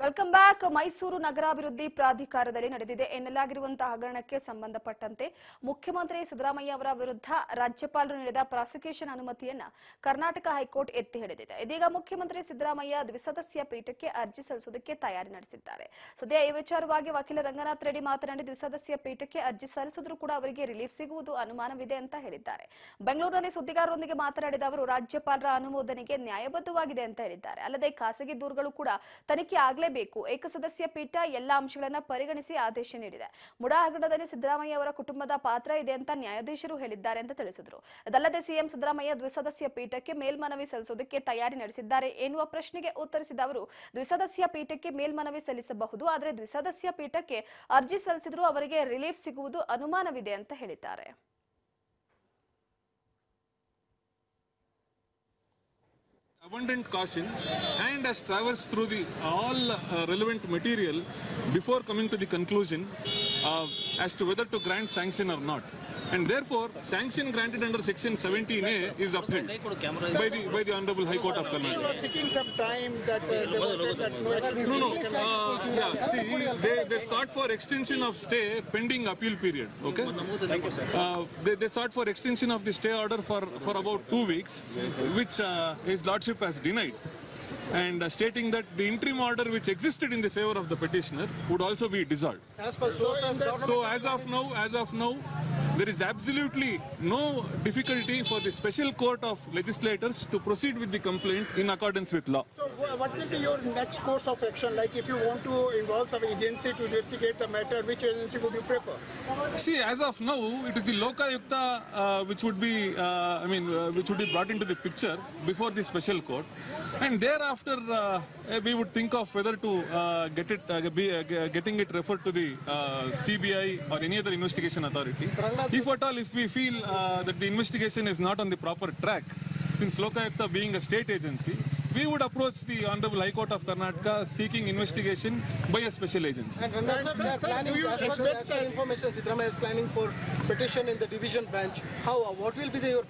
Welcome back. Mysuru ನಗರಾಭಿವೃದ್ಧಿ ಪ್ರಾಧಿಕಾರದಲ್ಲಿ ನಡೆದಿದೆ ಎನ್ನಲಾಗಿರುವಂತಹ ಹಗರಣಕ್ಕೆ ಸಂಬಂಧಪಟ್ಟಂತೆ ಮುಖ್ಯಮಂತ್ರಿ ಸಿದ್ದರಾಮಯ್ಯ ಅವರ ವಿರುದ್ಧ ರಾಜ್ಯಪಾಲರು ನೀಡಿದ ಪ್ರಾಸಿಕ್ಯೂಷನ್ ಅನುಮತಿಯನ್ನ ಕರ್ನಾಟಕ ಹೈಕೋರ್ಟ್ ಎತ್ತಿ ಹಿಡಿದಿದೆ. ಇದೀಗ ಮುಖ್ಯಮಂತ್ರಿ ಸಿದ್ದರಾಮಯ್ಯ ದ್ವಿಸದಸ್ಯ ಪೀಠಕ್ಕೆ ಅರ್ಜಿ ಸಲ್ಲಿಸುವುದಕ್ಕೆ ತಯಾರಿ ನಡೆಸಿದ್ದಾರೆ. ಸದ್ಯ ಈ ವಿಚಾರವಾಗಿ ವಕೀಲ ರಂಗನಾಥ್ ರೆಡ್ಡಿ ಮಾತನಾಡಿ ದ್ವಿಸದಸ್ಯ ಪೀಠಕ್ಕೆ ಅರ್ಜಿ ಸಲ್ಲಿಸಿದ್ರೂ ಕೂಡ ಅವರಿಗೆ ರಿಲೀಫ್ ಸಿಗುವುದು ಅನುಮಾನವಿದೆ ಅಂತ ಹೇಳಿದ್ದಾರೆ. ಬೆಂಗಳೂರಿನಲ್ಲಿ ಸುದ್ದಿಗಾರರೊಂದಿಗೆ ಮಾತನಾಡಿದ ಅವರು ರಾಜ್ಯಪಾಲರ ಅನುಮೋದನೆಗೆ ನ್ಯಾಯಬದ್ಧವಾಗಿದೆ ಅಂತ ಹೇಳಿದ್ದಾರೆ. ಅಲ್ಲದೆ ಖಾಸಗಿ ದೂರುಗಳು ಕೂಡ ತನಿಖೆ ಬೇಕು. ಏಕಸದಸ್ಯ ಪೀಠ ಎಲ್ಲ ಅಂಶಗಳನ್ನು ಪರಿಗಣಿಸಿ ಆದೇಶ ನೀಡಿದೆ. ಮುಡಾ ಹಗರಣದಲ್ಲಿ ಸಿದ್ದರಾಮಯ್ಯ ಅವರ ಕುಟುಂಬದ ಪಾತ್ರ ಇದೆ ಅಂತ ನ್ಯಾಯಾಧೀಶರು ಹೇಳಿದ್ದಾರೆ ಅಂತ ತಿಳಿಸಿದರು. ಅದಲ್ಲದೆ ಸಿಎಂ ಸಿದ್ದರಾಮಯ್ಯ ದ್ವಿಸದಸ್ಯ ಪೀಠಕ್ಕೆ ಮೇಲ್ಮನವಿ ಸಲ್ಲಿಸುವುದಕ್ಕೆ ತಯಾರಿ ನಡೆಸಿದ್ದಾರೆ ಎನ್ನುವ ಪ್ರಶ್ನೆಗೆ ಉತ್ತರಿಸಿದ ಅವರು ದ್ವಿಸದಸ್ಯ ಪೀಠಕ್ಕೆ ಮೇಲ್ಮನವಿ ಸಲ್ಲಿಸಬಹುದು, ಆದರೆ ದ್ವಿಸದಸ್ಯ ಪೀಠಕ್ಕೆ ಅರ್ಜಿ ಸಲ್ಲಿಸಿದರೂ ಅವರಿಗೆ ರಿಲೀಫ್ ಸಿಗುವುದು ಅನುಮಾನವಿದೆ ಅಂತ ಹೇಳಿದ್ದಾರೆ. Abundant caution and has traversed through the all relevant material before coming to the conclusion as to whether to grant sanction or not. And therefore, sanction granted under Section 17A is upheld by the Honorable High Court of Karnataka. You are seeking some time that No. See, they sought for extension of stay pending appeal period. Okay. Thank you, sir. They sought for extension of the stay order for about 2 weeks, which His Lordship has denied. And stating that the interim order which existed in the favor of the petitioner would also be dissolved. So as of now, there is absolutely no difficulty for the special court of legislators to proceed with the complaint in accordance with law. So what will be your next course of action? Like if you want to involve some agency to investigate the matter, which agency would you prefer? See, as of now, it is the Lokayukta which would be, which would be brought into the picture before the special court. And thereafter, we would think of whether to getting it referred to the CBI or any other investigation authority. If at all, if we feel that the investigation is not on the proper track, since Lokayukta being a state agency, we would approach the Honorable High Court of Karnataka seeking investigation by a special agency. And Rangan sir, they are planning, as per information, Siddaramaiah is planning for petition in the division bench. What will be your...